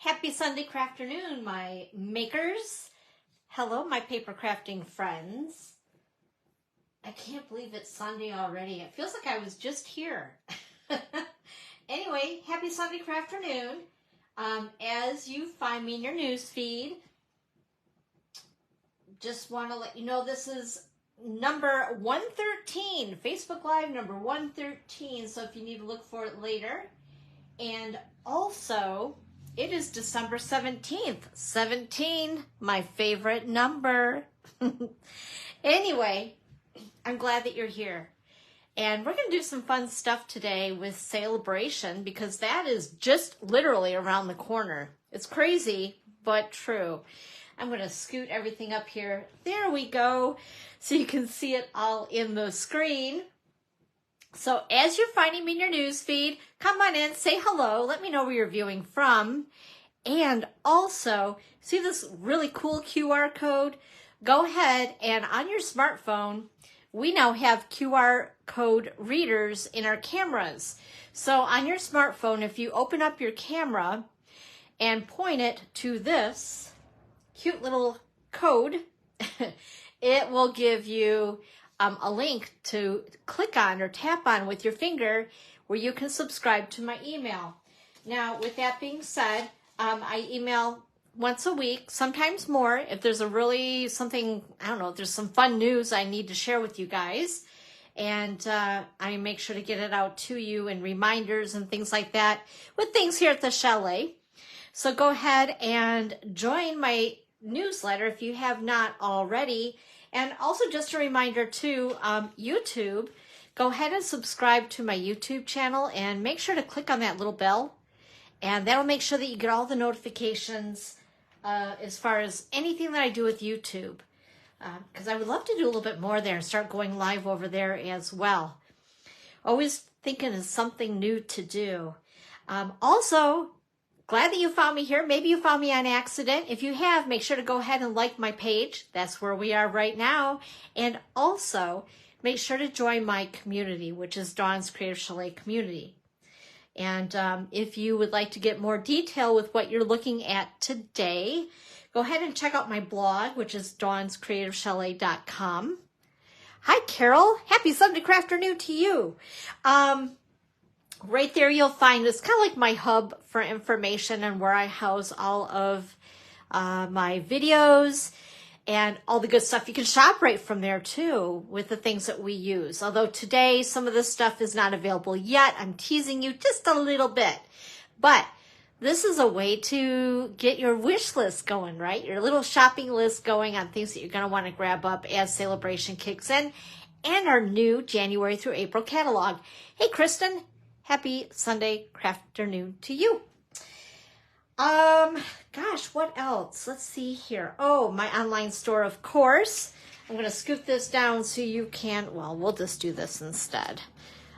Happy Sunday crafternoon, my makers. Hello, my paper crafting friends. I can't believe it's Sunday already. It feels like I was just here. Anyway, happy Sunday crafternoon. As you find me in your news feed, just want to let you know this is number 113, Facebook Live number 113. So if you need to look for it later. And also, it is December 17th. 17, my favorite number. Anyway, I'm glad that you're here. And we're going to do some fun stuff today with Celebration because that is just literally around the corner. It's crazy, but true. I'm going to scoot everything up here. There we go. So you can see it all in the screen. So as you're finding me in your news feed, come on in, say hello, let me know where you're viewing from. And also, see this really cool QR code? Go ahead and on your smartphone, we now have QR code readers in our cameras. So on your smartphone, if you open up your camera and point it to this cute little code, it will give you a link to click on or tap on with your finger where you can subscribe to my email. Now, with that being said, I email once a week, sometimes more, if there's a really something, I don't know, if there's some fun news I need to share with you guys. And I make sure to get it out to you and reminders and things like that with things here at the chalet. So go ahead and join my newsletter if you have not already. And also just a reminder too, YouTube, go ahead and subscribe to my YouTube channel and make sure to click on that little bell. And that'll make sure that you get all the notifications as far as anything that I do with YouTube. Because I would love to do a little bit more there and start going live over there as well. Always thinking of something new to do. Also, glad that you found me here. Maybe you found me on accident. If you have, make sure to go ahead and like my page. That's where we are right now. And also, make sure to join my community, which is Dawn's Creative Chalet Community. And if you would like to get more detail with what you're looking at today, go ahead and check out my blog, which is dawnscreativechalet.com. Hi, Carol. Happy Sunday crafternoon to you. Right there, you'll find it's kind of like my hub for information and where I house all of my videos and all the good stuff. You can shop right from there too with the things that we use. Although today, some of this stuff is not available yet. I'm teasing you just a little bit. But this is a way to get your wish list going, right? Your little shopping list going on things that you're going to want to grab up as Celebration kicks in. And our new January through April catalog. Hey, Kristen. Happy Sunday crafternoon to you. Gosh, what else? Let's see here. Oh, my online store, of course. I'm going to scoot this down so you can, well, we'll just do this instead.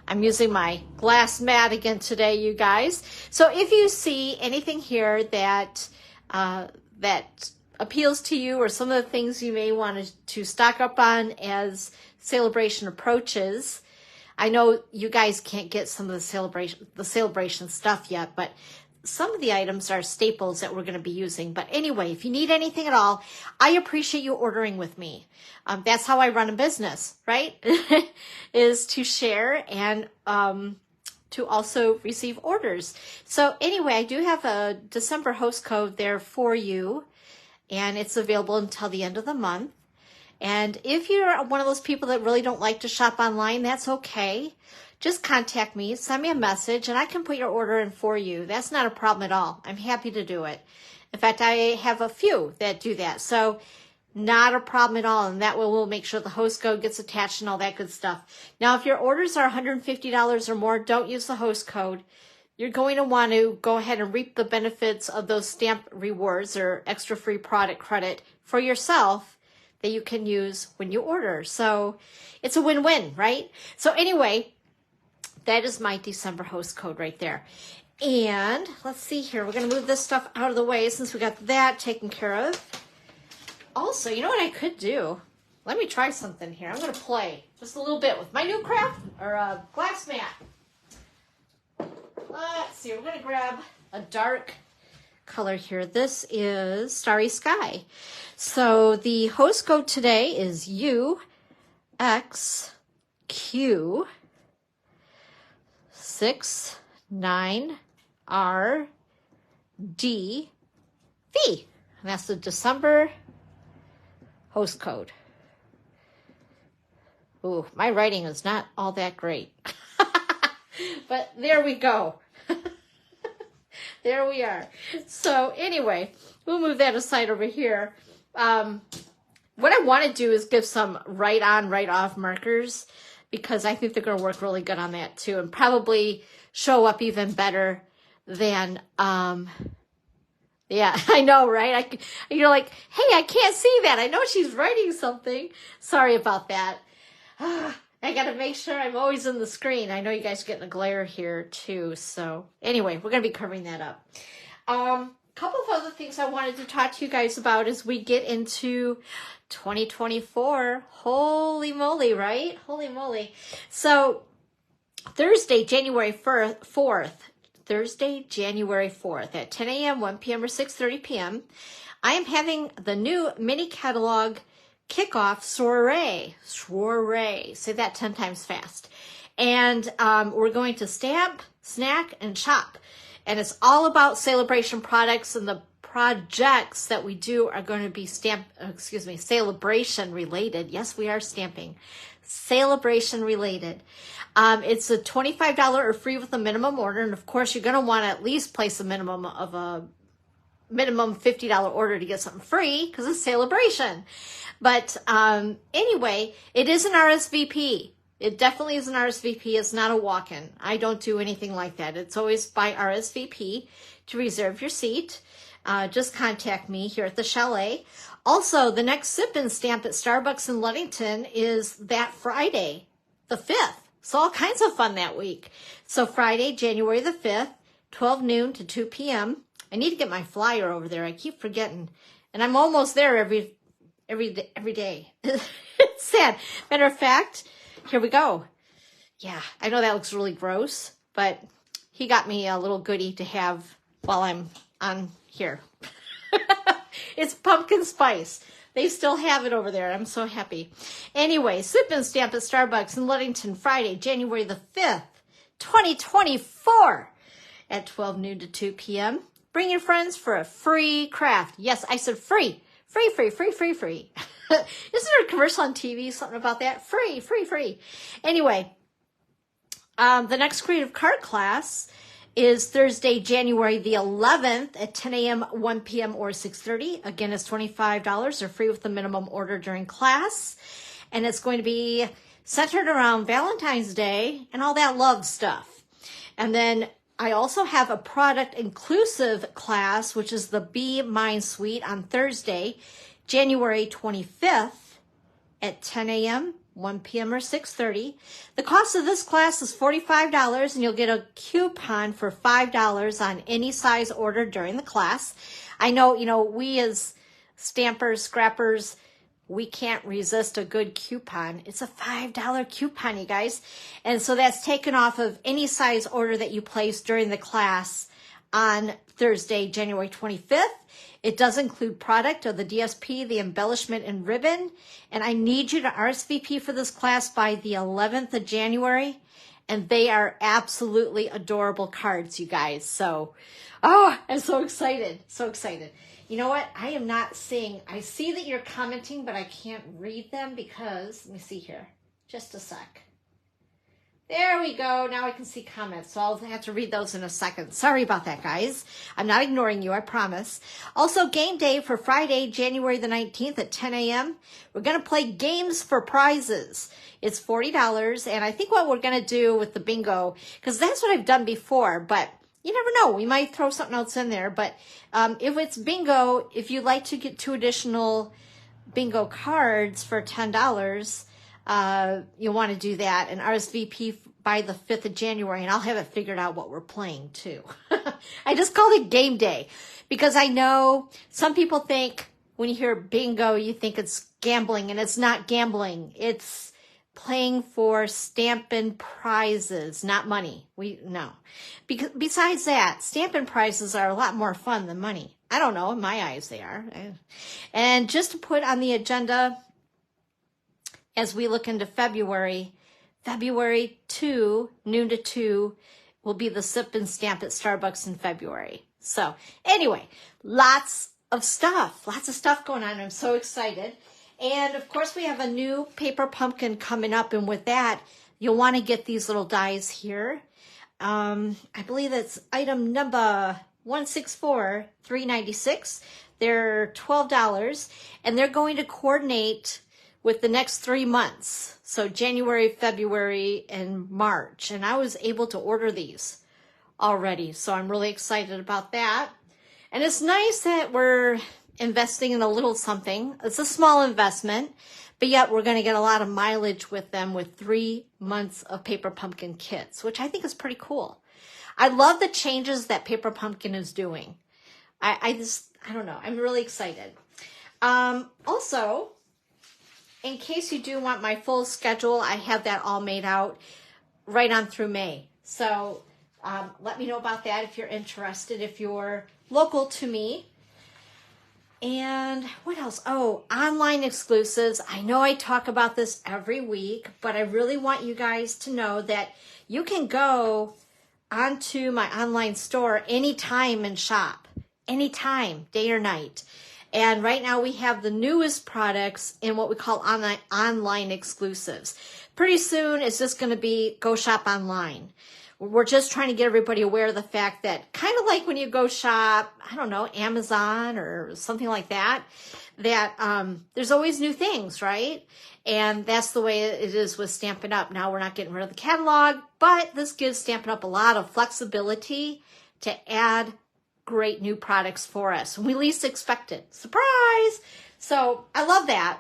I'm using my glass mat again today, you guys. So if you see anything here that, that appeals to you or some of the things you may want to stock up on as Celebration approaches, I know you guys can't get some of the celebration stuff yet, but some of the items are staples that we're going to be using. But anyway, if you need anything at all, I appreciate you ordering with me. That's how I run a business, right? Is to share and to also receive orders. So anyway, I do have a December host code there for you, and it's available until the end of the month. And if you're one of those people that really don't like to shop online, that's okay. Just contact me, send me a message, and I can put your order in for you. That's not a problem at all. I'm happy to do it. In fact, I have a few that do that. So not a problem at all. And that way we'll make sure the host code gets attached and all that good stuff. Now, if your orders are $150 or more, don't use the host code. You're going to want to go ahead and reap the benefits of those stamp rewards or extra free product credit for yourself that you can use when you order. So it's a win-win, right? So anyway, that is my December host code right there. And let's see here. We're going to move this stuff out of the way since we got that taken care of. Also, you know what I could do? Let me try something here. I'm going to play just a little bit with my new craft or glass mat. Let's see. We're going to grab a dark color here. This is Starry Sky. So the host code today is UXQ69RDV. And that's the December host code. Ooh, my writing is not all that great. But there we go. There we are. So anyway, we'll move that aside over here. What I want to do is give some right on, right off markers, because I think they're going to work really good on that too, and probably show up even better than, yeah, I know, right? You're like, hey, I can't see that. I know she's writing something. Sorry about that. I got to make sure I'm always in the screen. I know you guys are getting a glare here too. So anyway, we're going to be covering that up. Couple of other things I wanted to talk to you guys about as we get into 2024. Holy moly, right? Holy moly. So Thursday, January 4th, Thursday, January 4th at 10 a.m., 1 p.m., or 6:30 p.m., I am having the new mini catalog kickoff soiree. Soiree. Say that 10 times fast. And we're going to stamp, snack, and shop. And it's all about celebration products, and the projects that we do are going to be celebration related. Yes, we are stamping. Celebration related. It's a $25 or free with a minimum order. And of course, you're going to want to at least place a minimum $50 order to get something free because it's celebration. But anyway, it is an RSVP. It definitely is an RSVP. It's not a walk-in. I don't do anything like that. It's always by RSVP. To reserve your seat, just contact me here at the Chalet. Also, the next Sip and Stamp at Starbucks in Ludington is that Friday, the 5th. So all kinds of fun that week. So Friday, January the 5th, 12 noon to 2 p.m. I need to get my flyer over there. I keep forgetting. And I'm almost there every day. It's sad. Matter of fact, here we go. Yeah, I know that looks really gross, but he got me a little goodie to have while I'm on here. It's pumpkin spice. They still have it over there. I'm so happy. Anyway, Sip and Stamp at Starbucks in Ludington, Friday, January the 5th, 2024 at 12 noon to 2 p.m. Bring your friends for a free craft. Yes, I said free. Free, free, free, free, free. Isn't there a commercial on TV, something about that? Free, free, free. Anyway, the next creative card class is Thursday, January the 11th at 10 a.m., 1 p.m., or 6:30. Again, it's $25 or free with the minimum order during class. And it's going to be centered around Valentine's Day and all that love stuff. And then I also have a product inclusive class, which is the Be Mine Suite on Thursday, January 25th at 10 a.m., 1 p.m., or 6:30. The cost of this class is $45, and you'll get a coupon for $5 on any size order during the class. I know, we as stampers, scrappers, we can't resist a good coupon. It's a $5 coupon, you guys. And so that's taken off of any size order that you place during the class on Thursday, January 25th. It does include product of the DSP, the embellishment, and ribbon. And I need you to RSVP for this class by the 11th of January. And they are absolutely adorable cards, you guys. So, I'm so excited. So excited. You know what? I am not seeing. I see that you're commenting, but I can't read them because, let me see here. Just a sec. There we go. Now I can see comments, so I'll have to read those in a second. Sorry about that, guys. I'm not ignoring you, I promise. Also, game day for Friday, January the 19th at 10 a.m. We're going to play games for prizes. It's $40, and I think what we're going to do with the bingo, because that's what I've done before, but you never know. We might throw something else in there, but if it's bingo, if you'd like to get 2 additional bingo cards for $10, you'll want to do that and RSVP by the 5th of January, and I'll have it figured out what we're playing too. I just called it game day because I know some people think when you hear bingo, you think it's gambling, and it's not gambling. It's playing for Stampin' prizes, not money. No. Because besides that, Stampin' prizes are a lot more fun than money. I don't know, in my eyes they are. And just to put on the agenda, as we look into February 2, noon to 2, will be the Sip and Stamp at Starbucks in February. So anyway, lots of stuff going on. I'm so excited. And of course we have a new paper pumpkin coming up. And with that, you'll want to get these little dies here. I believe that's item number 164,396. They're $12 and they're going to coordinate with the next 3 months. So January, February, and March. And I was able to order these already. So I'm really excited about that. And it's nice that we're investing in a little something. It's a small investment, but yet we're going to get a lot of mileage with them with 3 months of Paper Pumpkin kits, which I think is pretty cool. I love the changes that Paper Pumpkin is doing. I don't know. I'm really excited. Also, in case you do want my full schedule, I have that all made out right on through May. So let me know about that if you're interested, if you're local to me. And what else? Oh, online exclusives. I know I talk about this every week, but I really want you guys to know that you can go onto my online store anytime and shop. Anytime, day or night. And right now we have the newest products in what we call online exclusives. Pretty soon it's just going to be go shop online. We're just trying to get everybody aware of the fact that kind of like when you go shop, I don't know, Amazon or something like that, that there's always new things, right? And that's the way it is with Stampin' Up. Now we're not getting rid of the catalog, but this gives Stampin' Up a lot of flexibility to add great new products for us when we least expect it. Surprise! So I love that.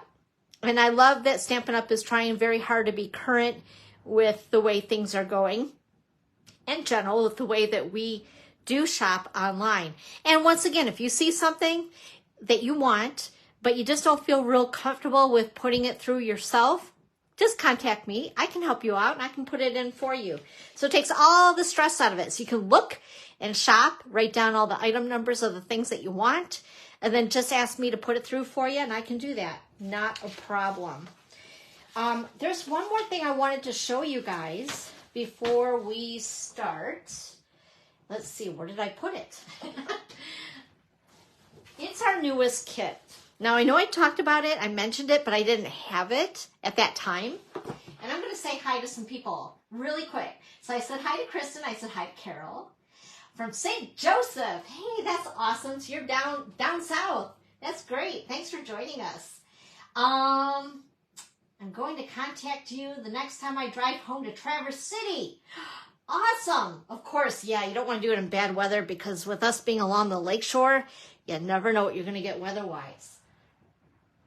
And I love that Stampin' Up is trying very hard to be current with the way things are going in general, with the way that we do shop online. And once again, if you see something that you want, but you just don't feel real comfortable with putting it through yourself, just contact me. I can help you out and I can put it in for you. So it takes all the stress out of it. So you can look and shop, write down all the item numbers of the things that you want, and then just ask me to put it through for you, and I can do that. Not a problem. There's one more thing I wanted to show you guys before we start. Let's see, where did I put it? It's our newest kit. Now, I know I talked about it, I mentioned it, but I didn't have it at that time. And I'm going to say hi to some people really quick. So I said hi to Kristen, I said hi to Carol. From St. Joseph. Hey, that's awesome. So you're down south. That's great. Thanks for joining us. I'm going to contact you the next time I drive home to Traverse City. Awesome. Of course, yeah, you don't want to do it in bad weather because with us being along the lakeshore, you never know what you're going to get weather-wise.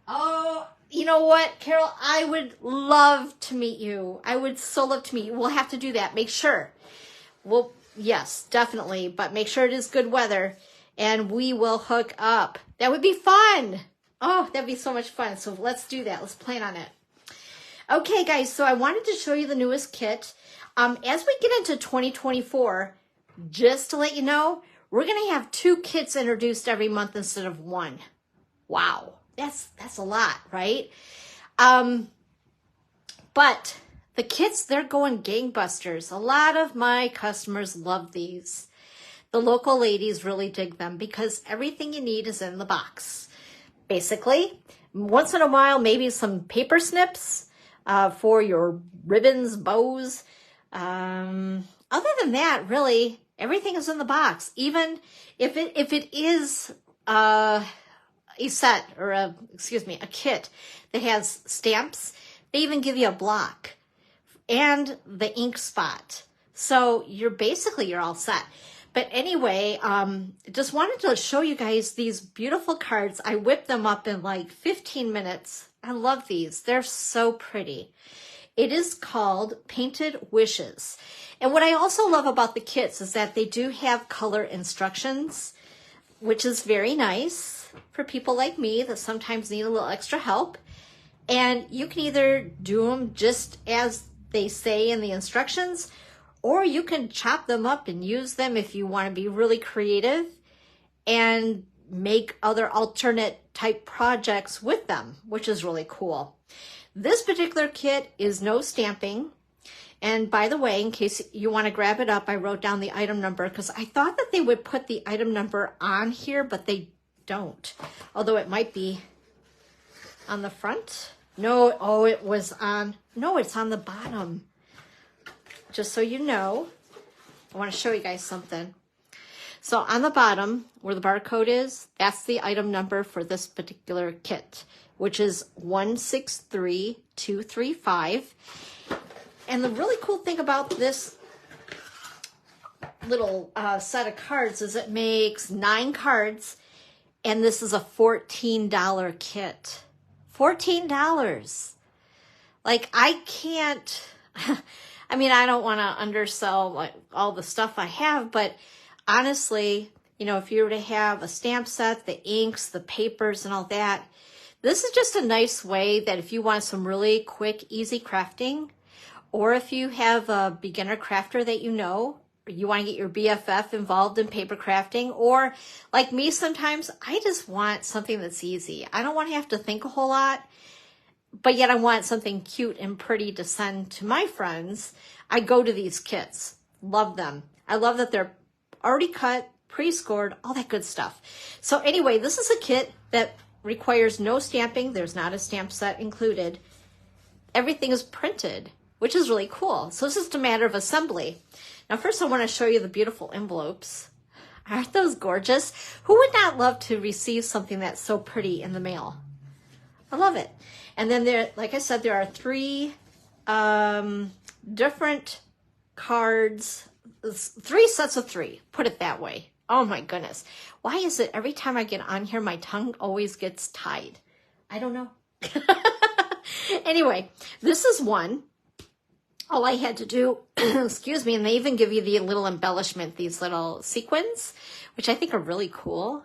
Oh, you know what, Carol? I would love to meet you. I would so love to meet you. We'll have to do that. Make sure. Yes, definitely. But make sure it is good weather and we will hook up. That would be fun. Oh, that'd be so much fun. So let's do that. Let's plan on it. Okay, guys, so I wanted to show you the newest kit. As we get into 2024, just to let you know, we're going to have 2 kits introduced every month instead of 1. Wow, that's a lot, right? But the kits, they're going gangbusters. A lot of my customers love these. The local ladies really dig them because everything you need is in the box. Basically, once in a while, maybe some paper snips for your ribbons, bows. Other than that, really, everything is in the box. Even if it is a set or a kit that has stamps, they even give you a block and the ink spot. So you're all set. But anyway, just wanted to show you guys these beautiful cards. I whipped them up in like 15 minutes. I love these. They're so pretty. It is called Painted Wishes. And what I also love about the kits is that they do have color instructions, which is very nice for people like me that sometimes need a little extra help. And you can either do them just as they say in the instructions, or you can chop them up and use them if you want to be really creative and make other alternate type projects with them, which is really cool. This particular kit is no stamping. And by the way, in case you want to grab it up, I wrote down the item number because I thought that they would put the item number on here, but they don't. Although it might be on the front. No, oh, it was on, no, it's on the bottom. Just so you know, I want to show you guys something. So on the bottom, where the barcode is, that's the item number for this particular kit, which is 163235. And the really cool thing about this little set of cards is it makes 9 cards, and this is a $14 kit. $14. Like, I can't, I mean, I don't want to undersell like all the stuff I have, but honestly, you know, if you were to have a stamp set, the inks, the papers, and all that, this is just a nice way that if you want some really quick, easy crafting, or if you have a beginner crafter that you know, or you want to get your BFF involved in paper crafting, or like me sometimes, I just want something that's easy. I don't want to have to think a whole lot, but yet I want something cute and pretty to send to my friends. I go to these kits. Love them. I love that they're already cut, pre-scored, all that good stuff. So anyway, this is a kit that requires no stamping. There's not a stamp set included. Everything is printed, which is really cool. So it's just a matter of assembly. Now, first I want to show you the beautiful envelopes. Aren't those gorgeous? Who would not love to receive something that's so pretty in the mail? I love it. And then there, like I said, there are 3 different cards, 3 sets of 3, put it that way. Oh my goodness. Why is it every time I get on here, my tongue always gets tied? I don't know. Anyway, this is one. All I had to do, excuse me, and they even give you the little embellishment, these little sequins, which I think are really cool.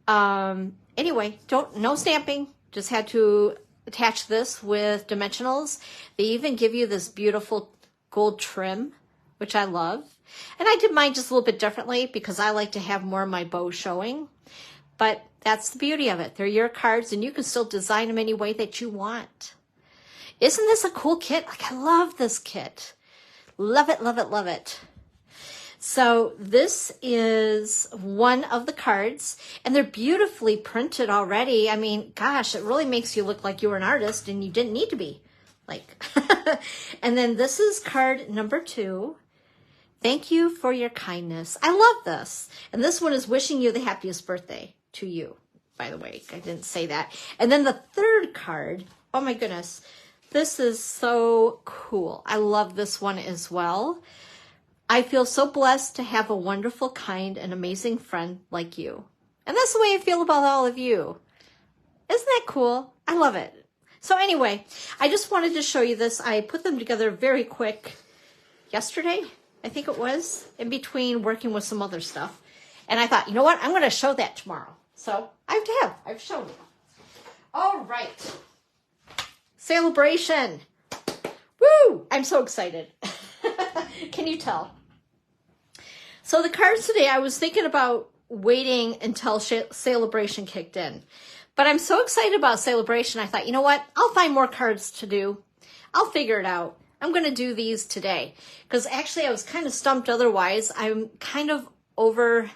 Anyway, no stamping, just had to attach this with dimensionals. They even give you this beautiful gold trim, which I love. And I did mine just a little bit differently because I like to have more of my bow showing. But that's the beauty of it. They're your cards and you can still design them any way that you want. Isn't this a cool kit? Like, I love this kit. Love it, love it, love it. So this is one of the cards, and they're beautifully printed already. I mean, gosh, it really makes you look like you were an artist and you didn't need to be. Like, and then this is card number 2. Thank you for your kindness. I love this. And this one is wishing you the happiest birthday to you, by the way. I didn't say that. And then the 3rd card, oh my goodness. This is so cool. I love this one as well. I feel so blessed to have a wonderful, kind, and amazing friend like you. And that's the way I feel about all of you. Isn't that cool? I love it. So anyway, I just wanted to show you this. I put them together very quick yesterday, I think it was, in between working with some other stuff. And I thought, you know what? I'm going to show that tomorrow. So I've shown it. All right. Celebration. Woo! I'm so excited. Can you tell? So the cards today, I was thinking about waiting until Celebration kicked in. But I'm so excited about Celebration, I thought, you know what? I'll find more cards to do. I'll figure it out. I'm going to do these today. Because actually, I was kind of stumped otherwise. I'm kind of over...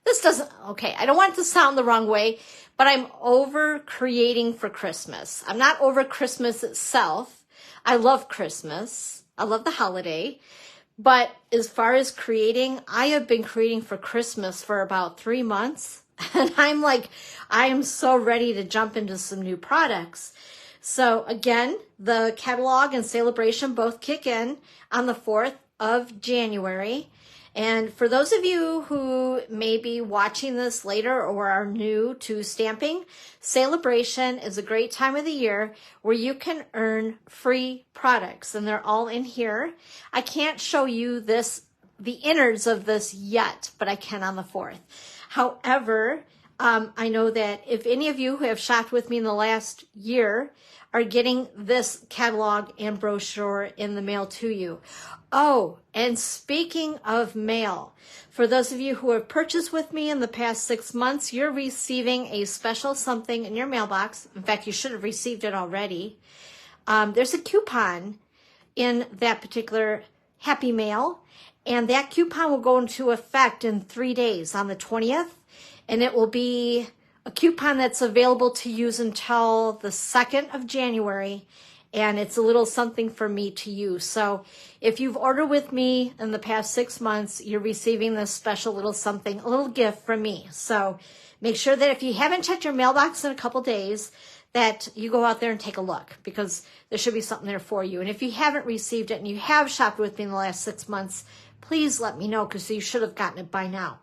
This doesn't... Okay, I don't want it to sound the wrong way, but I'm over creating for Christmas. I'm not over Christmas itself. I love Christmas. I love the holiday. But as far as creating, I have been creating for Christmas for about 3 months. And I'm like, I am so ready to jump into some new products. So again, the catalog and Celebration both kick in on the 4th of January. And for those of you who may be watching this later or are new to stamping, Celebration is a great time of the year where you can earn free products, and they're all in here. I can't show you this, the innards of this yet, but I can on the 4th. However, I know that if any of you who have shopped with me in the last year are getting this catalog and brochure in the mail to you. Oh, and speaking of mail, for those of you who have purchased with me in the past 6 months, you're receiving a special something in your mailbox. In fact, you should have received it already. There's a coupon in that particular Happy Mail, and that coupon will go into effect in 3 days on the 20th, and it will be a coupon that's available to use until the 2nd of January, and it's a little something for me to use. So if you've ordered with me in the past 6 months, you're receiving this special little something, a little gift from me. So make sure that if you haven't checked your mailbox in a couple days, that you go out there and take a look, because there should be something there for you. And if you haven't received it and you have shopped with me in the last 6 months, please let me know, because you should have gotten it by now.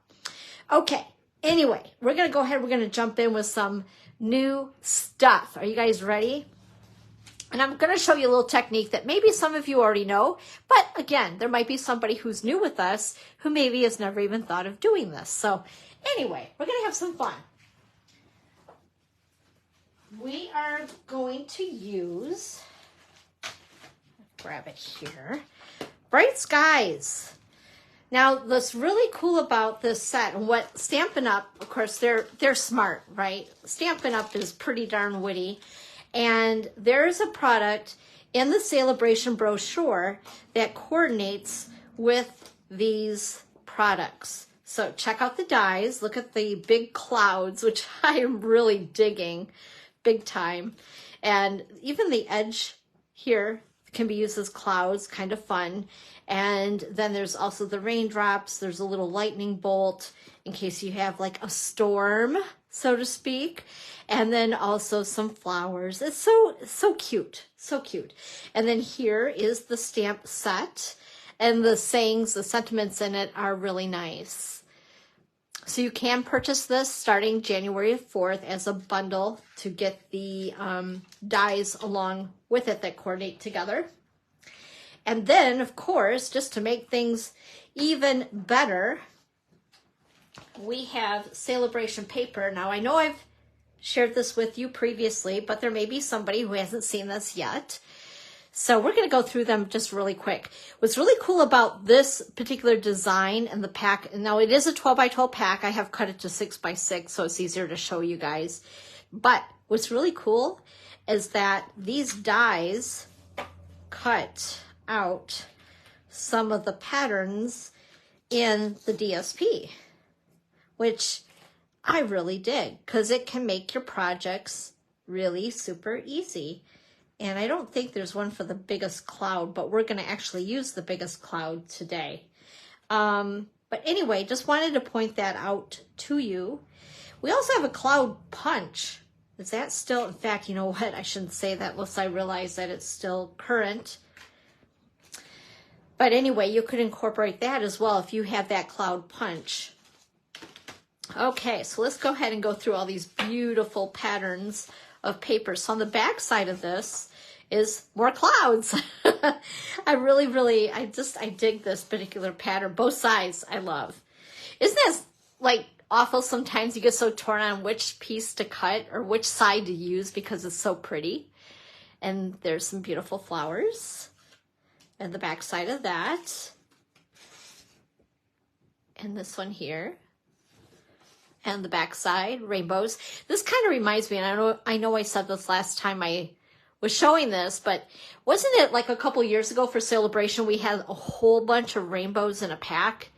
Okay, anyway, we're going to go ahead. We're going to jump in with some new stuff. Are you guys ready? And I'm going to show you a little technique that maybe some of you already know, but again, there might be somebody who's new with us who maybe has never even thought of doing this. So anyway, we're going to have some fun. We are going to use, grab it here, Bright Skies. Now, what's really cool about this set, and what Stampin' Up, of course, they're smart, right? Stampin' Up is pretty darn witty. And there's a product in the Celebration brochure that coordinates with these products. So check out the dies. Look at the big clouds, which I am really digging big time. And even the edge here can be used as clouds, kind of fun. And then there's also the raindrops. There's a little lightning bolt in case you have like a storm, so to speak. And then also some flowers. It's so cute, so cute. And then here is the stamp set, and the sayings, the sentiments in it are really nice. So you can purchase this starting January 4th as a bundle to get the dies along with it that coordinate together. And then, of course, just to make things even better, we have Celebration paper. Now, I know I've shared this with you previously, but there may be somebody who hasn't seen this yet. So we're going to go through them just really quick. What's really cool about this particular design and the pack, and now it is a 12 by 12 pack. I have cut it to 6 by 6, so it's easier to show you guys. But what's really cool is that these dies cut out some of the patterns in the DSP, which I really dig, because it can make your projects really super easy. And I don't think there's one for the biggest cloud, but we're going to actually use the biggest cloud today. But anyway, just wanted to point that out to you. We also have a cloud punch. Is that still, in fact, you know what? I shouldn't say that unless I realize that it's still current. But anyway, you could incorporate that as well if you have that cloud punch. Okay, so let's go ahead and go through all these beautiful patterns of paper. So on the back side of this is more clouds. I dig this particular pattern. Both sides I love. Isn't that like awful sometimes? You get so torn on which piece to cut or which side to use because it's so pretty. And there's some beautiful flowers. And the back side of that. And this one here. And the back side, rainbows. This kind of reminds me, and I know I said this last time I was showing this, but wasn't it like a couple years ago for Celebration, we had a whole bunch of rainbows in a pack?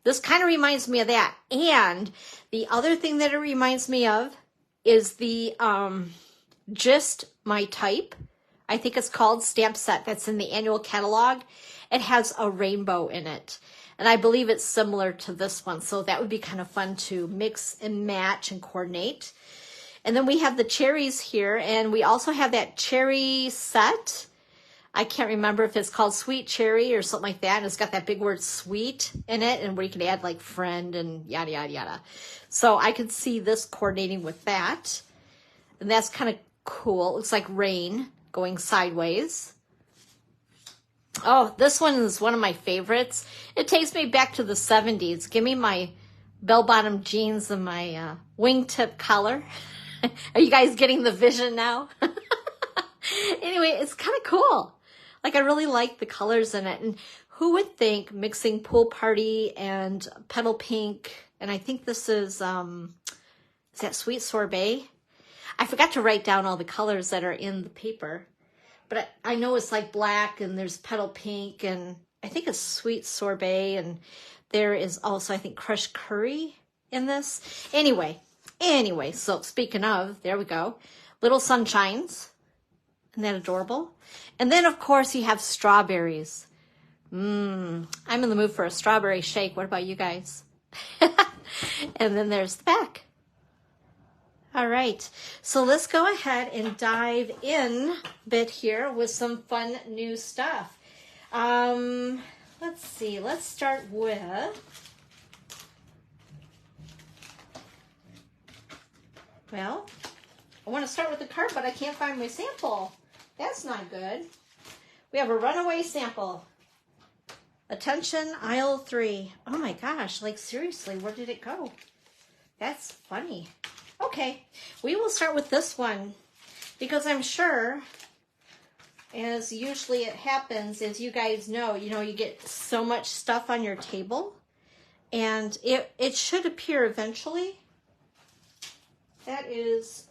This kind of reminds me of that. And the other thing that it reminds me of is the Just My Type. I think it's called stamp set that's in the annual catalog. It has a rainbow in it. And I believe it's similar to this one. So that would be kind of fun to mix and match and coordinate. And then we have the cherries here. And we also have that cherry set. I can't remember if it's called Sweet Cherry or something like that. And it's got that big word sweet in it. And where you can add like friend and yada, yada, yada. So I could see this coordinating with that. And that's kind of cool. It looks like rain going sideways. Oh, this one is one of my favorites. It takes me back to the 70s. Give me my bell-bottom jeans and my wingtip collar. Are you guys getting the vision now? Anyway, it's kind of cool. Like, I really like the colors in it. And who would think mixing Pool Party and Petal Pink, and I think this is that Sweet Sorbet? I forgot to write down all the colors that are in the paper, but I know it's like black and there's Petal Pink and I think it's Sweet Sorbet, and there is also, I think, Crushed Curry in this. Anyway, so speaking of, there we go. Little Sunshines. Isn't that adorable? And then, of course, you have strawberries. I'm in the mood for a strawberry shake. What about you guys? And then there's the back. All right, so let's go ahead and dive in a bit here with some fun new stuff. Let's see, let's start with, well, I want to start with the card, but I can't find my sample. That's not good. We have a runaway sample. Attention, aisle 3. Oh my gosh, like seriously, where did it go? That's funny. Okay, we will start with this one because I'm sure, as usually it happens, as you guys know, you get so much stuff on your table and it should appear eventually. That is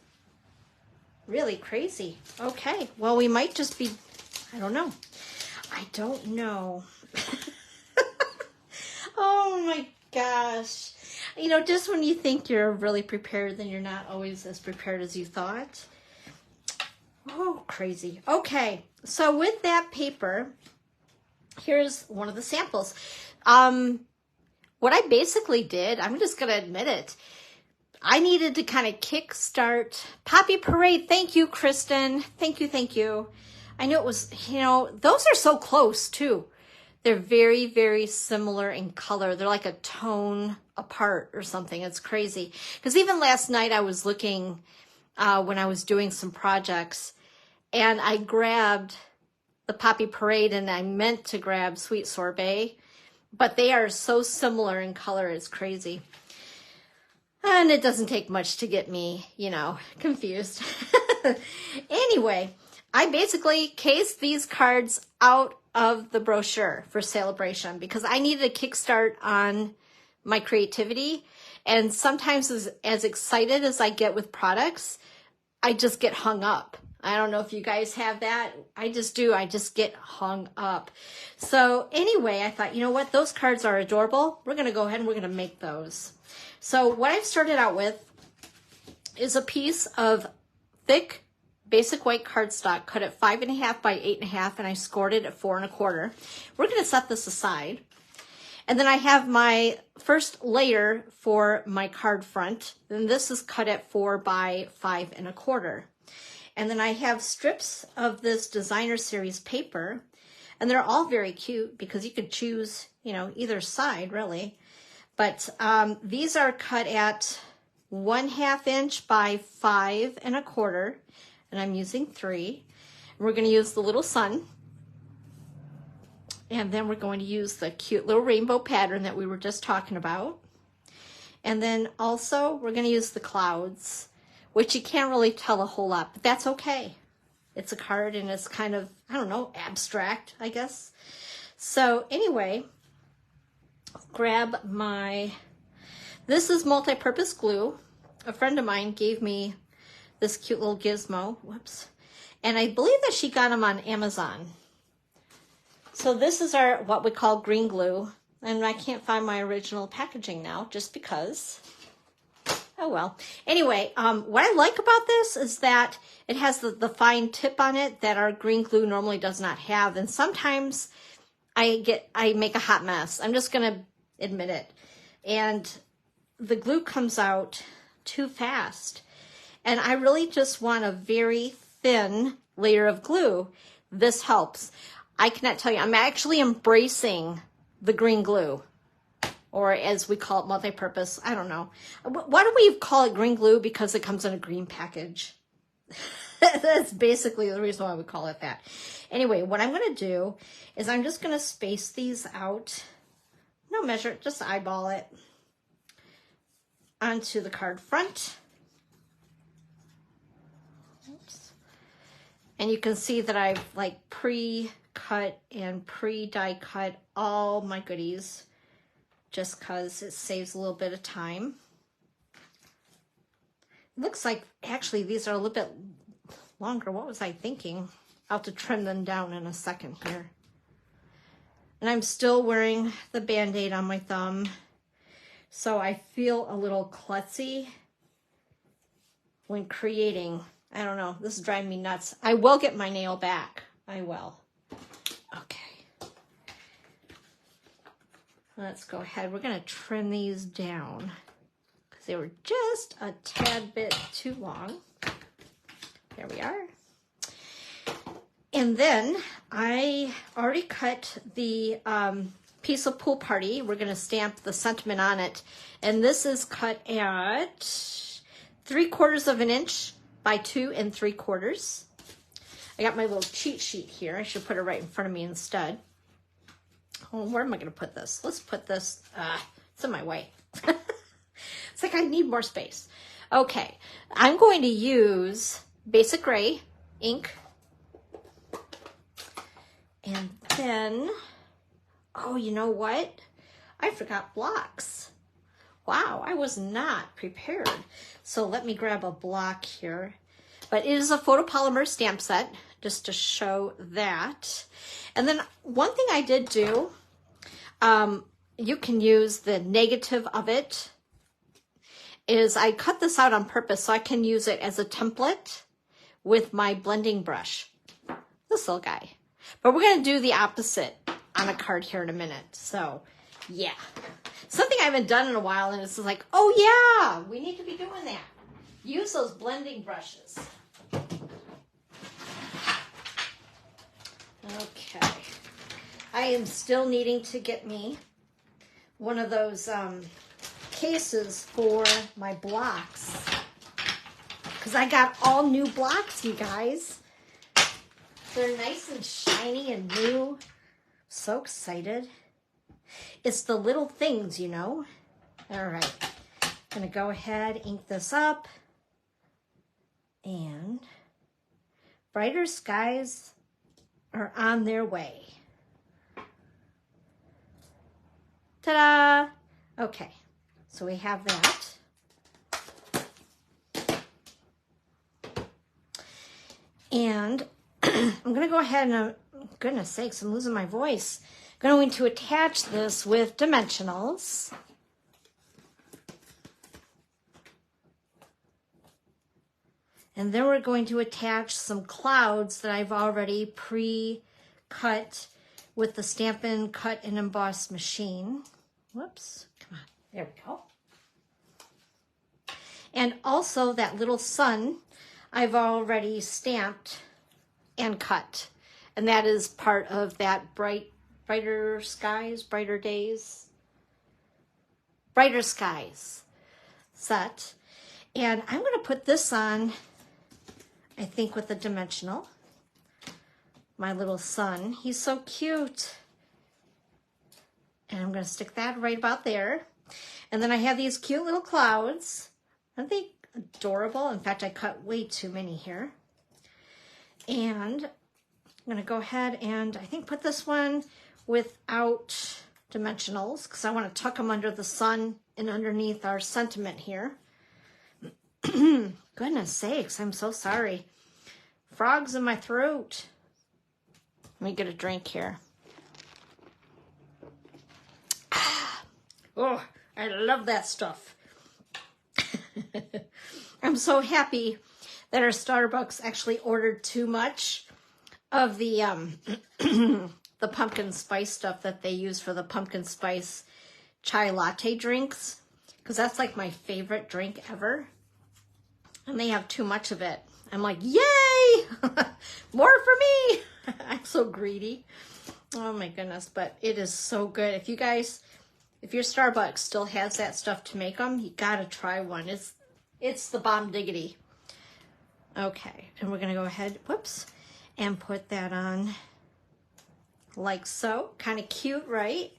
really crazy. Okay, well, we might just be, I don't know. Oh my gosh. Just when you think you're really prepared, then you're not always as prepared as you thought. Oh, crazy. Okay, so with that paper, here's one of the samples. What I basically did, I'm just going to admit it, I needed to kind of kickstart Poppy Parade. Thank you, Kristen. Thank you. I knew it was, those are so close too. They're very, very similar in color. They're like a tone apart or something. It's crazy. Because even last night I was looking when I was doing some projects, and I grabbed the Poppy Parade and I meant to grab Sweet Sorbet, but they are so similar in color. It's crazy. And it doesn't take much to get me, confused. Anyway, I basically cased these cards out of the brochure for Celebration because I needed a kickstart on my creativity. And sometimes as excited as I get with products, I just get hung up. I don't know if you guys have that. I just do. I just get hung up. So anyway, I thought, you know what? Those cards are adorable. We're going to go ahead and we're going to make those. So what I've started out with is a piece of thick basic white cardstock cut at 5.5 by 8.5, and I scored it at 4 1/4. We're going to set this aside. And then I have my first layer for my card front. And this is cut at 4 by 5 1/4. And then I have strips of this designer series paper, and they're all very cute because you could choose, either side really. But these are cut at 1/2 inch by 5 1/4, and I'm using 3. We're going to use the little sun, and then we're going to use the cute little rainbow pattern that we were just talking about. And then also we're going to use the clouds, which you can't really tell a whole lot, but that's okay. It's a card and it's kind of, I don't know, abstract, I guess. So anyway, grab this is multi-purpose glue. A friend of mine gave me this cute little gizmo, whoops. And I believe that she got them on Amazon. So this is what we call green glue. And I can't find my original packaging now just because. Oh well. Anyway, what I like about this is that it has the fine tip on it that our green glue normally does not have. And sometimes I make a hot mess. I'm just going to admit it. And the glue comes out too fast. And I really just want a very thin layer of glue. This helps. I cannot tell you, I'm actually embracing the green glue, or as we call it, multi-purpose. I don't know. Why do we call it green glue? Because it comes in a green package. That's basically the reason why we call it that. Anyway, what I'm going to do is I'm just going to space these out. No measure, just eyeball it onto the card front. Oops. And you can see that I've like pre-cut and pre-die cut all my goodies just because it saves a little bit of time. Looks like actually these are a little bit longer. What was I thinking? I'll have to trim them down in a second here. And I'm still wearing the Band-Aid on my thumb, so I feel a little klutzy when creating. I don't know, this is driving me nuts. I will get my nail back. I will. Okay. Let's go ahead. We're gonna trim these down because they were just a tad bit too long. There we are. And then I already cut the piece of Pool Party. We're gonna stamp the sentiment on it. And this is cut at 3/4 of an inch by 2 3/4. I got my little cheat sheet here. I should put it right in front of me instead. Oh, where am I gonna put this? Let's put this, it's in my way. It's like I need more space. Okay, I'm going to use Basic Gray ink. And then, oh, you know what? I forgot blocks. Wow, I was not prepared. So let me grab a block here. But it is a photopolymer stamp set, just to show that. And then one thing I did do, you can use the negative of it, is I cut this out on purpose so I can use it as a template with my blending brush. This little guy. But we're going to do the opposite on a card here in a minute. So, yeah. Something I haven't done in a while, and it's like, oh yeah, we need to be doing that. Use those blending brushes. Okay. I am still needing to get me one of those cases for my blocks. Because I got all new blocks, you guys. They're nice and shiny and new. So excited. It's the little things, you know. All right. I'm going to go ahead, ink this up. And brighter skies are on their way. Ta-da! Okay. So we have that. And I'm going to go ahead and, goodness sakes, I'm losing my voice. I'm going to attach this with dimensionals. And then we're going to attach some clouds that I've already pre-cut with the Stampin' Cut and Emboss machine. Whoops, come on, there we go. And also that little sun I've already stamped and cut. And that is part of that brighter skies, brighter days, brighter skies set. And I'm going to put this on, I think, with the dimensional. My little sun. He's so cute. And I'm going to stick that right about there. And then I have these cute little clouds. Aren't they adorable? In fact, I cut way too many here. And I'm going to go ahead and I think put this one without dimensionals because I want to tuck them under the sun and underneath our sentiment here. Goodness sakes, I'm so sorry. Frogs in my throat. Let me get a drink here. Oh, I love that stuff. I'm so happy that our Starbucks actually ordered too much of the the pumpkin spice stuff that they use for the pumpkin spice chai latte drinks, because that's like my favorite drink ever. And they have too much of it. I'm like, yay! More for me! I'm so greedy. Oh my goodness, but it is so good. If you guys, if your Starbucks still has that stuff to make them, you gotta try one. It's the bomb diggity. Okay, and we're gonna go ahead, whoops, and put that on like so. Kind of cute, right?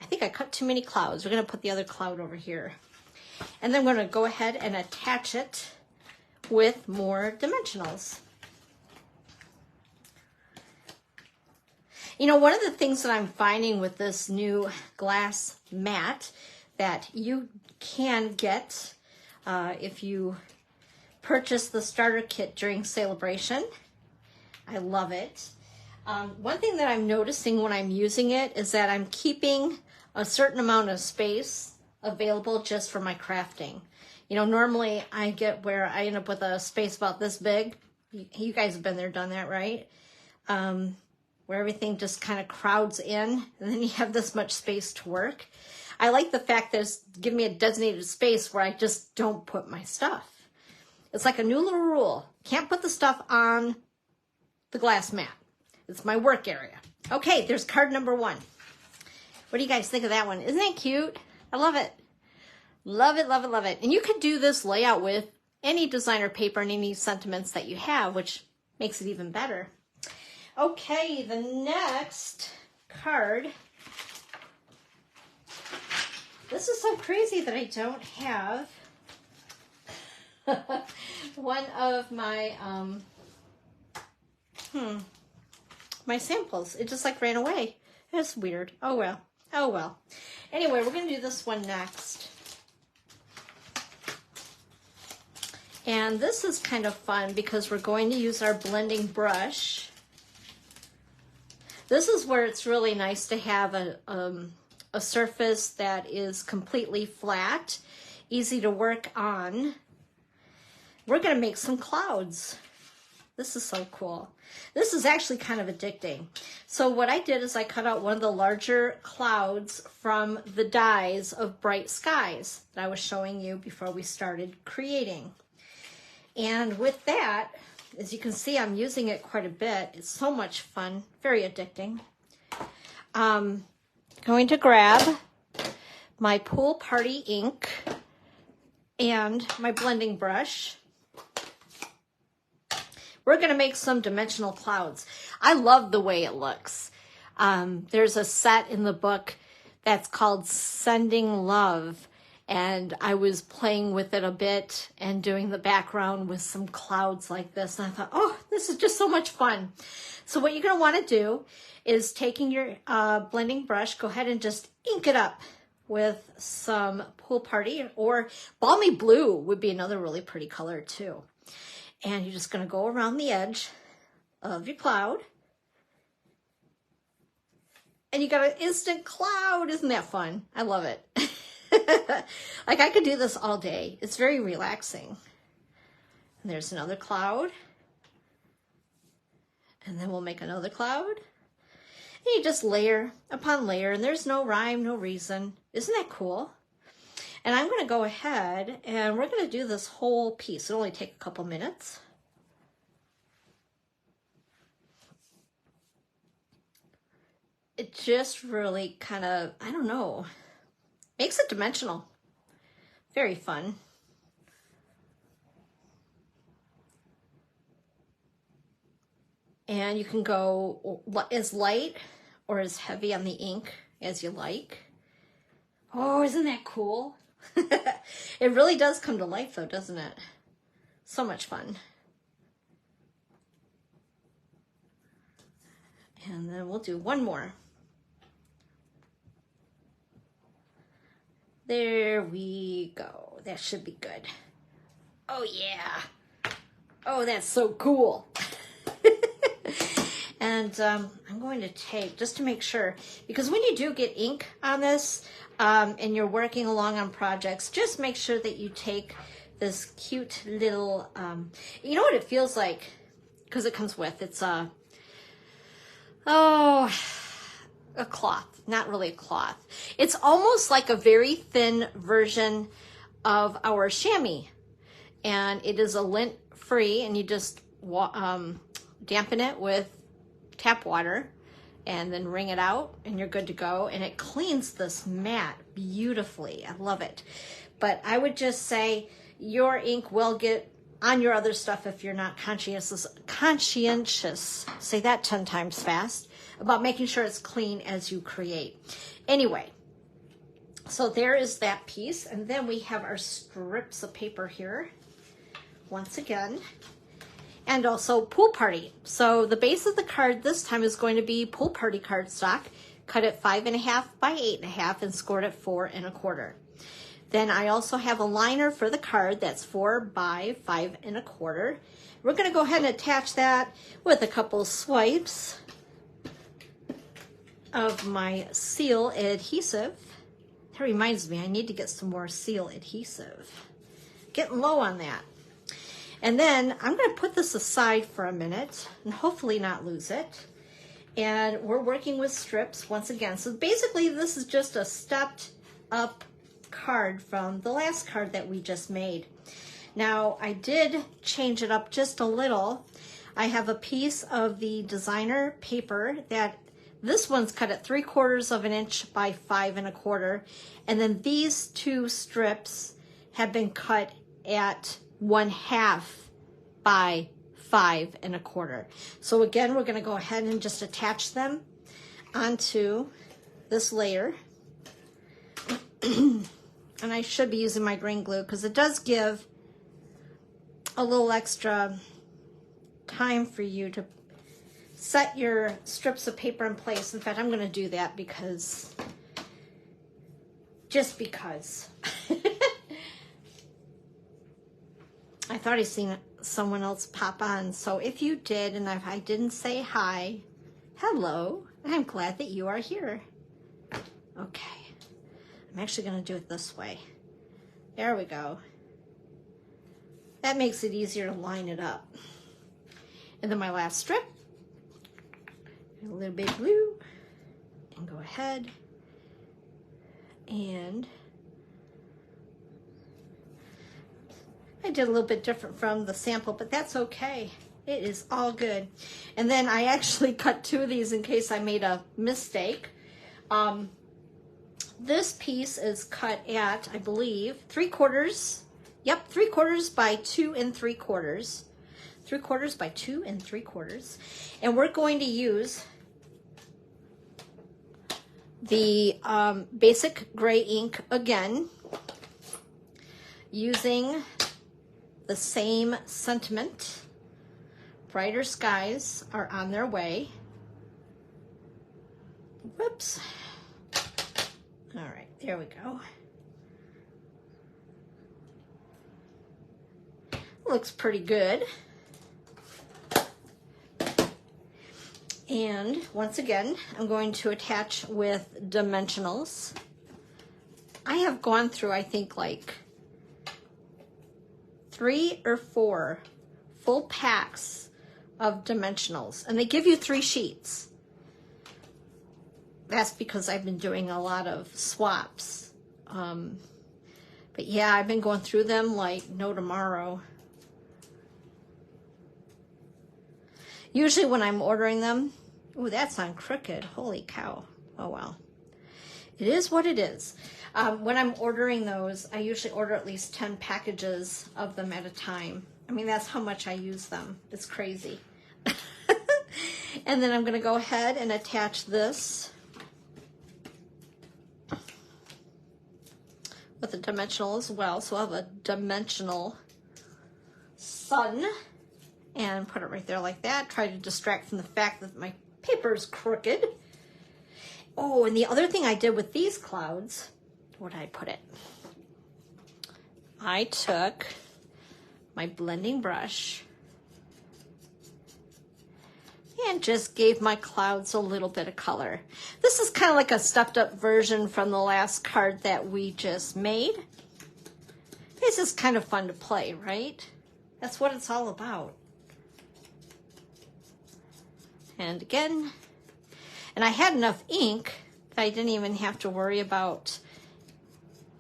I think I cut too many clouds. We're gonna put the other cloud over here. And then we're gonna go ahead and attach it with more dimensionals. You know, one of the things that I'm finding with this new glass mat that you can get if you purchase the starter kit during Celebration. I love it. One thing that I'm noticing when I'm using it is that I'm keeping a certain amount of space available just for my crafting. You know, normally I get where I end up with a space about this big. You guys have been there, done that, right? Where everything just kind of crowds in, and then you have this much space to work. I like the fact that it's giving me a designated space where I just don't put my stuff. It's like a new little rule. Can't put the stuff on the glass mat. It's my work area. Okay, there's card number 1. What do you guys think of that one? Isn't that cute? I love it. Love it, love it, love it. And you could do this layout with any designer paper and any sentiments that you have, which makes it even better. Okay, the next card. This is so crazy that I don't have one of my my samples. It just like ran away. That's weird. Oh well. Oh well. Anyway, we're going to do this one next. And this is kind of fun because we're going to use our blending brush. This is where it's really nice to have a surface that is completely flat, easy to work on. We're going to make some clouds. This is so cool. This is actually kind of addicting. So what I did is I cut out one of the larger clouds from the dies of Bright Skies that I was showing you before we started creating. And with that, as you can see, I'm using it quite a bit. It's so much fun, very addicting. Going to grab my Pool Party ink and my blending brush. We're going to make some dimensional clouds. I love the way it looks. There's a set in the book that's called Sending Love, and I was playing with it a bit and doing the background with some clouds like this. And I thought, oh, this is just so much fun. So what you're going to want to do is taking your blending brush, go ahead and just ink it up with some Pool Party, or Balmy Blue would be another really pretty color too. And you're just going to go around the edge of your cloud. And you got an instant cloud. Isn't that fun? I love it. Like I could do this all day. It's very relaxing. And there's another cloud. And then we'll make another cloud. And you just layer upon layer. And there's no rhyme, no reason. Isn't that cool? And I'm going to go ahead and we're going to do this whole piece. It'll only take a couple minutes. It just really kind of, I don't know, makes it dimensional. Very fun. And you can go as light or as heavy on the ink as you like. Oh, isn't that cool? It really does come to life though, doesn't it? So much fun. And then we'll do one more. There we go. That should be good. Oh yeah. Oh, that's so cool. And I'm going to take, just to make sure, because when you do get ink on this and you're working along on projects, just make sure that you take this cute little, you know what it feels like? Because it comes with, it's a cloth, not really a cloth. It's almost like a very thin version of our chamois. And it is a lint free, and you just dampen it with tap water and then wring it out and you're good to go. And it cleans this mat beautifully. I love it. But I would just say your ink will get on your other stuff if you're not conscientious, say that 10 times fast, about making sure it's clean as you create. Anyway, so there is that piece. And then we have our strips of paper here once again. and also pool party. So the base of the card this time is going to be pool party cardstock, cut at 5.5 by 8.5 and scored at 4 1/4. Then I also have a liner for the card that's 4 by 5 1/4. We're going to go ahead and attach that with a couple swipes of my seal adhesive. That reminds me, I need to get some more seal adhesive. Getting low on that. And then I'm going to put this aside for a minute and hopefully not lose it. And we're working with strips once again. So basically this is just a stepped up card from the last card that we just made. Now I did change it up just a little. I have a piece of the designer paper that this one's cut at 3/4 of an inch by 5 1/4. And then these two strips have been cut at 1/2 by 5 1/4. So again, we're going to go ahead and just attach them onto this layer. And I should be using my green glue because it does give a little extra time for you to set your strips of paper in place. In fact, I'm going to do that because, just because. I thought I seen someone else pop on. So if you did, and if I didn't say hi, hello, I'm glad that you are here. Okay. I'm actually going to do it this way. There we go. That makes it easier to line it up. And then my last strip, a little bit of glue, and go ahead and I did a little bit different from the sample, but that's okay. It is all good. And then I actually cut 2 of these in case I made a mistake. This piece is cut at, I believe, 3/4. Yep, 3/4 by 2 3/4. 3/4 by 2 3/4. And we're going to use the basic gray ink again, using the same sentiment. Brighter skies are on their way. Whoops. All right, there we go. Looks pretty good. And once again, I'm going to attach with dimensionals. I have gone through, I think, like 3 or 4 full packs of dimensionals, and they give you 3 sheets. That's because I've been doing a lot of swaps. But yeah, I've been going through them like no tomorrow. Usually when I'm ordering them, oh, that's on crooked, holy cow. Oh well, it is what it is. When I'm ordering those, I usually order at least 10 packages of them at a time. I mean, that's how much I use them. It's crazy. And then I'm going to go ahead and attach this with a dimensional as well. So I'll have a dimensional sun and put it right there like that. Try to distract from the fact that my paper is crooked. Oh, and the other thing I did with these clouds, where did I put it? I took my blending brush and just gave my clouds a little bit of color. This is kind of like a stepped up version from the last card that we just made. This is kind of fun to play, right? That's what it's all about. And again, and I had enough ink that I didn't even have to worry about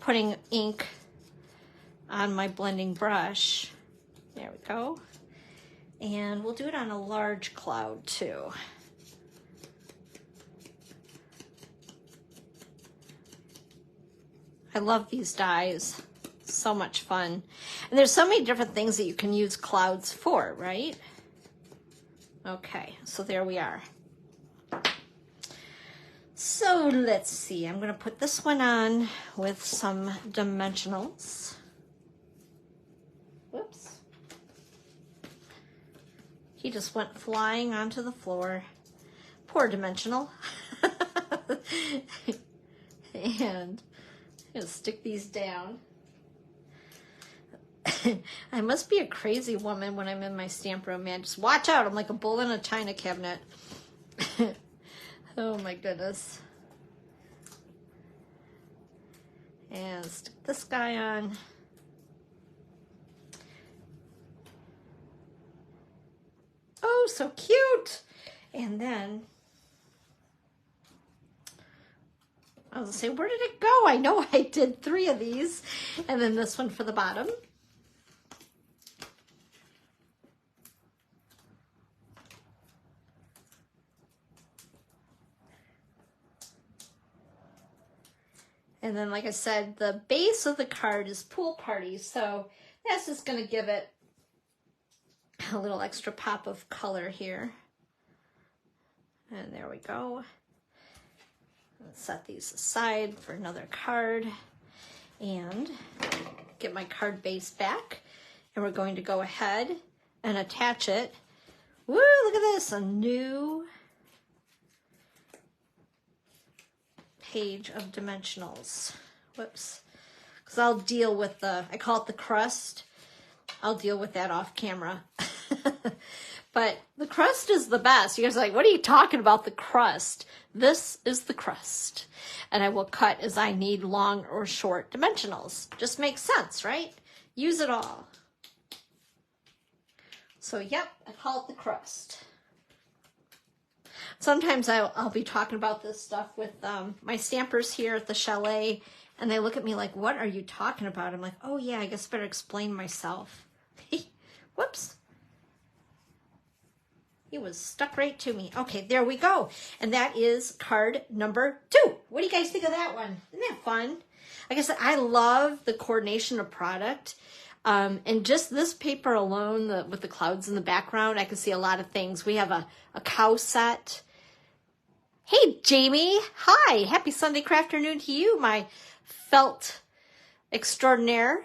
putting ink on my blending brush. There we go. And we'll do it on a large cloud too. I love these dies. So much fun. And there's so many different things that you can use clouds for, right? Okay, so there we are. So let's see, I'm gonna put this one on with some dimensionals. Whoops. He just went flying onto the floor. Poor Dimensional. And I'm gonna stick these down. I must be a crazy woman when I'm in my stamp room, man. Just watch out. I'm like a bull in a china cabinet. Oh my goodness. And stick this guy on. Oh, so cute. And then I was gonna say, where did it go? I know I did 3 of these. And then this one for the bottom. And then, like I said, the base of the card is Pool Party. So that's just gonna give it a little extra pop of color here. And there we go. Let's set these aside for another card and get my card base back. And we're going to go ahead and attach it. Woo, look at this, a new page of dimensionals. Whoops. Because I'll deal with the, I call it the crust. I'll deal with that off camera. But the crust is the best. You guys are like, what are you talking about, the crust? This is the crust. And I will cut as I need long or short dimensionals. Just makes sense, right? Use it all. So, yep, I call it the crust. Sometimes I'll be talking about this stuff with my stampers here at the chalet, and they look at me like, what are you talking about? I'm like, oh yeah, I guess I better explain myself. Whoops. He was stuck right to me. Okay, there we go. And that is card number 2. What do you guys think of that one? Isn't that fun? Like I said, I love the coordination of product. And just this paper alone, with the clouds in the background, I can see a lot of things. We have a cow set. Hey, Jamie. Hi. Happy Sunday craft afternoon to you, my felt extraordinaire.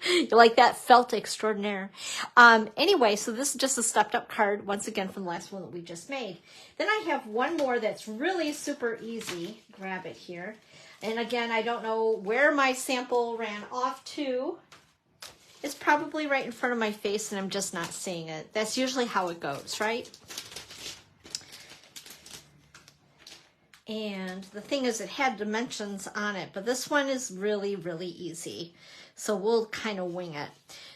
You like that? Felt extraordinaire. Anyway, so this is just a stepped up card, once again, from the last one that we just made. Then I have one more that's really super easy. Grab it here. And again, I don't know where my sample ran off to. It's probably right in front of my face and I'm just not seeing it. That's usually how it goes, right? And the thing is, it had dimensions on it, but this one is really, really easy. So we'll kind of wing it.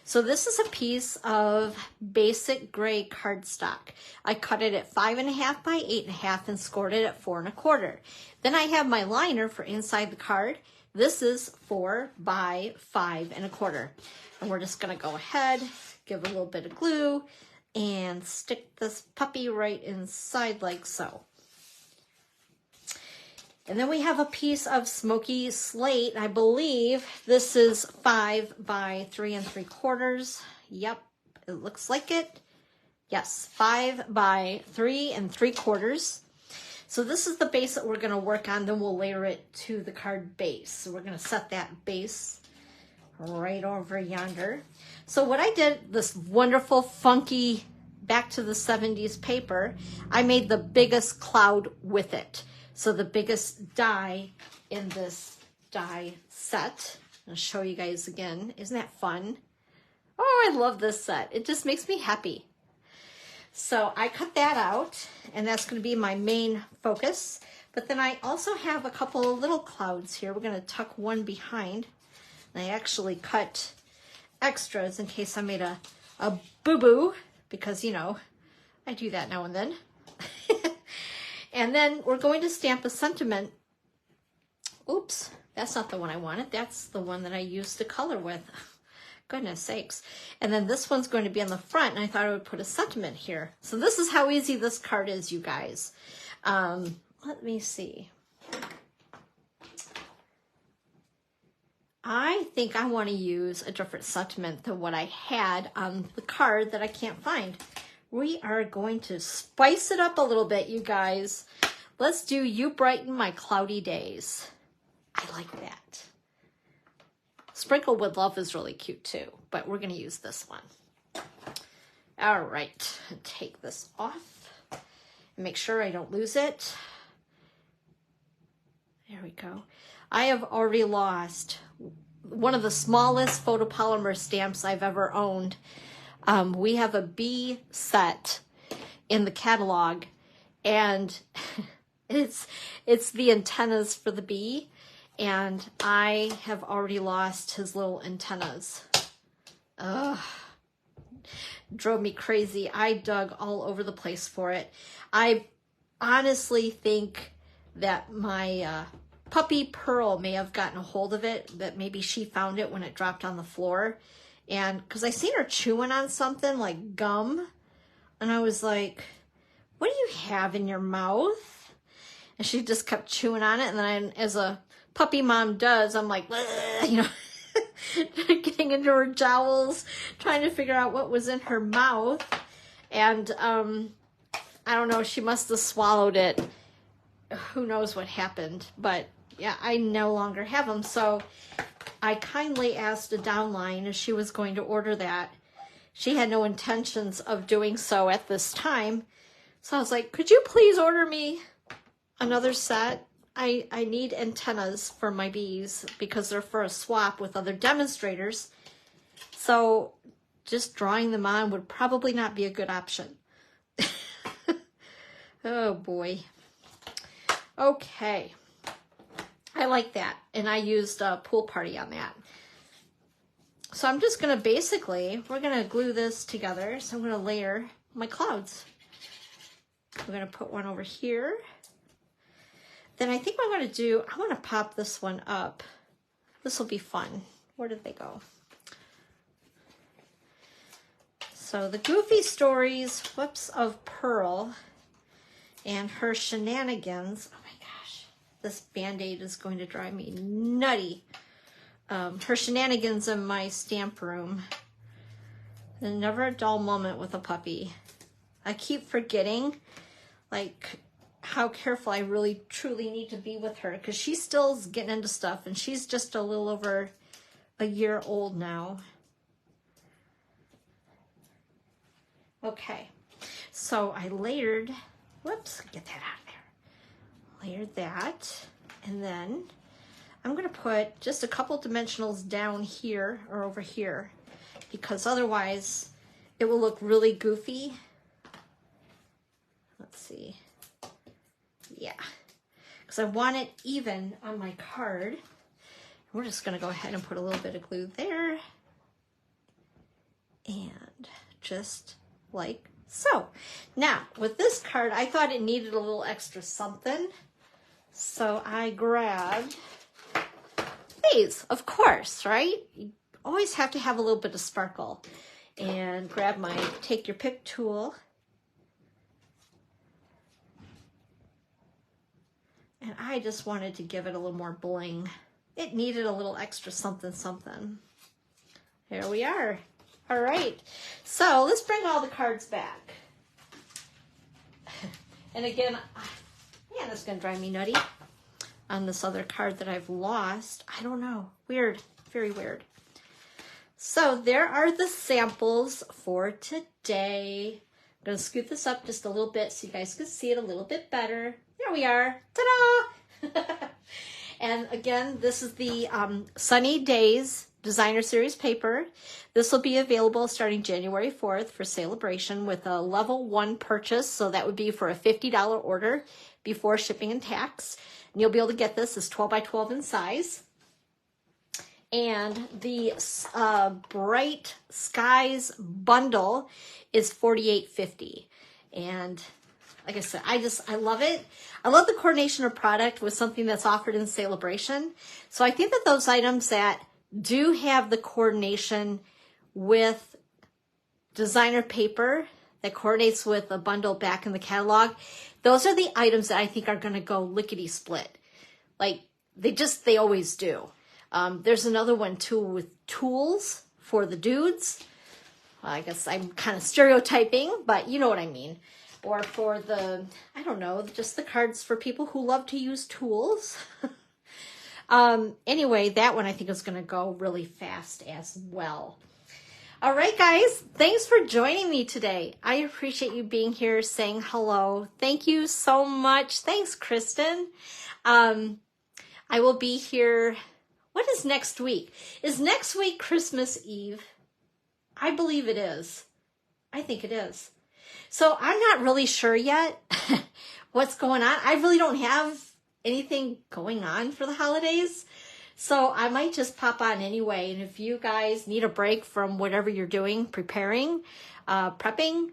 So this is a piece of basic gray cardstock. I cut it at 5.5 by 8.5 and scored it at 4 1/4. Then I have my liner for inside the card. This is 4 by 5 1/4. And we're just gonna go ahead, give it a little bit of glue, and stick this puppy right inside like so. And then we have a piece of smoky slate. I believe this is 5 by 3 3/4. Yep, it looks like it. Yes, 5 by 3 3/4. So this is the base that we're gonna work on. Then we'll layer it to the card base. So we're gonna set that base right over yonder. So what I did, this wonderful, funky, back to the 70s paper, I made the biggest cloud with it. So the biggest die in this die set. I'll show you guys again. Isn't that fun? Oh, I love this set. It just makes me happy. So I cut that out, and that's going to be my main focus. But then I also have a couple of little clouds here. We're going to tuck one behind. And I actually cut extras in case I made a boo-boo, because, you know, I do that now and then. And then we're going to stamp a sentiment. Oops, that's not the one I wanted. That's the one that I used to color with. Goodness sakes. And then this one's going to be on the front, and I thought I would put a sentiment here. So this is how easy this card is, you guys. Let me see. I think I want to use a different sentiment than what I had on the card that I can't find. We are going to spice it up a little bit, you guys. Let's do You Brighten My Cloudy Days. I like that. Sprinkle with Love is really cute too, but we're going to use this one. All right, take this off and make sure I don't lose it. There we go. I have already lost one of the smallest photopolymer stamps I've ever owned. We have a bee set in the catalog, and it's the antennas for the bee, and I have already lost his little antennas. Ugh. Drove me crazy. I dug all over the place for it. I honestly think that my puppy Pearl may have gotten a hold of it, that maybe she found it when it dropped on the floor. And because I seen her chewing on something like gum, and I was like, what do you have in your mouth? And she just kept chewing on it. And then as a puppy mom does, I'm like, you know, getting into her jowls, trying to figure out what was in her mouth. And I don't know, she must have swallowed it. Who knows what happened, but yeah, I no longer have them. So I kindly asked a downline if she was going to order that. She had no intentions of doing so at this time. So I was like, could you please order me another set? I need antennas for my bees because they're for a swap with other demonstrators. So just drawing them on would probably not be a good option. Oh boy. Okay. I like that. And I used a pool party on that. So I'm just going to basically, we're going to glue this together. So I'm going to layer my clouds. I'm going to put one over here. Then I think what I'm going to do, I want to pop this one up. This will be fun. Where did they go? So the goofy stories, whoops, of Pearl and her shenanigans. Oh my gosh, this Band-Aid is going to drive me nutty. Her shenanigans in my stamp room. There's never a dull moment with a puppy. I keep forgetting, like, how careful I really truly need to be with her, because she's still getting into stuff, and she's just a little over a year old now. Okay, so I layered, whoops, get that out of there. Layered that, and then I'm going to put just a couple dimensionals down here or over here, because otherwise it will look really goofy. Let's see. Yeah, because I want it even on my card. We're just going to go ahead and put a little bit of glue there. And just like so. Now, with this card, I thought it needed a little extra something. So I grabbed these, of course, right? You always have to have a little bit of sparkle. And grab my Take Your Pick tool. And I just wanted to give it a little more bling. It needed a little extra something something. Here we are. All right. So let's bring all the cards back. And again, man, that's going to drive me nutty on this other card that I've lost. I don't know. Weird. Very weird. So there are the samples for today. I'm going to scoot this up just a little bit so you guys can see it a little bit better. There we are. Ta-da! And again, this is the Sunny Days Designer Series paper. This will be available starting January 4th for Celebration with a level 1 purchase. So that would be for a $50 order before shipping and tax. And you'll be able to get this as 12 by 12 in size. And the Bright Skies bundle is $48.50. And like I said, I love it. I love the coordination of product with something that's offered in Celebration. So I think that those items that do have the coordination with designer paper that coordinates with a bundle back in the catalog, those are the items that I think are going to go lickety-split. Like, they always do. There's another one too with tools for the dudes. Well, I guess I'm kind of stereotyping, but you know what I mean. Or for the, I don't know, just the cards for people who love to use tools. Anyway, that one I think is going to go really fast as well. All right, guys, thanks for joining me today. I appreciate you being here, saying hello. Thank you so much. Thanks, Kristen. I will be here. What is next week? Is next week Christmas Eve? I believe it is. I think it is. So I'm not really sure yet what's going on. I really don't have anything going on for the holidays. So I might just pop on anyway. And if you guys need a break from whatever you're doing, preparing, prepping,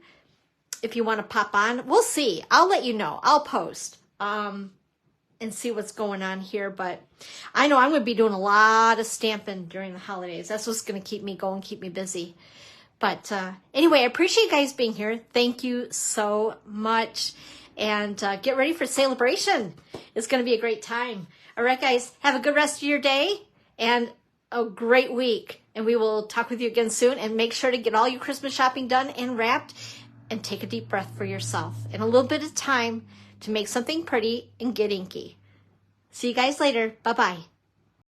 if you want to pop on, we'll see. I'll let you know. I'll post and see what's going on here. But I know I'm going to be doing a lot of Stampin' during the holidays. That's what's going to keep me going, keep me busy. But anyway, I appreciate you guys being here. Thank you so much. And get ready for celebration. It's going to be a great time. All right, guys, have a good rest of your day and a great week. And we will talk with you again soon. And make sure to get all your Christmas shopping done and wrapped. And take a deep breath for yourself. And a little bit of time to make something pretty and get inky. See you guys later. Bye-bye.